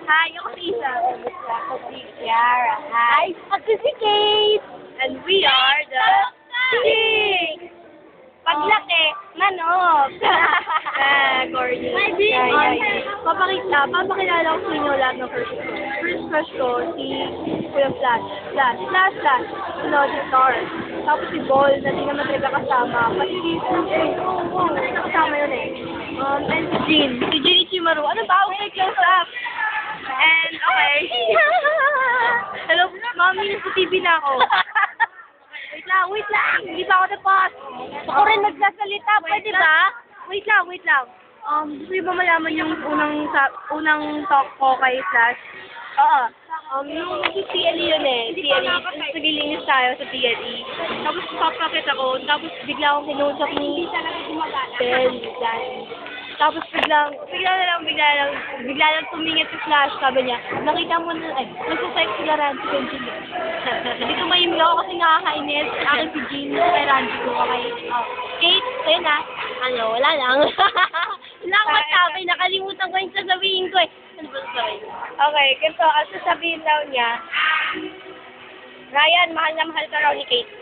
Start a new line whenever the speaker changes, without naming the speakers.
Hi, ako si Isa.
Ako si Kiara. Hi. Ako si Kate.
And we are the Chicks!
Paglaki, manok.
Corny.
My dream papakilala ko sa inyo lahat ng first crush. First crush ko, si Kuya Flash. Sunod si Star. Tapos si Ball, na di naman talaga kasama. Kasi si kasama yun eh. And si Jean. Si Jean Ichimaru. Ano ba? Okay, close up.
And, okay.
Hello, mami, nasa TV na ako. Wait lang. Hindi pa ako tapos. Ako rin magsasalita. Pwede ba? Wait lang. Gusto niyo ba malaman yung unang talk ko kay Flash? Oo. Yung TLE yun eh. TLE. Naglilinis tayo sa TLE. Tapos papakit ako. Tapos bigla akong kinusap ni Bell. Tapos bigla lang tumingin si Flash. Sabi niya, nakita mo na, nagsasex sila Randy ko Jean. Hindi ko mahimik ako kasi nakakainis. Akin si Jean, kay Randy ko. Okay. Kate, ayun na. Ano, wala lang. Wala akong masabi. Nakalimutan ko yung sasabihin ko eh. Ano ba sasabihin?
Okay, ganito. Ang sasabihin daw niya, Ryan, mahal na mahal ka raw ni Kate.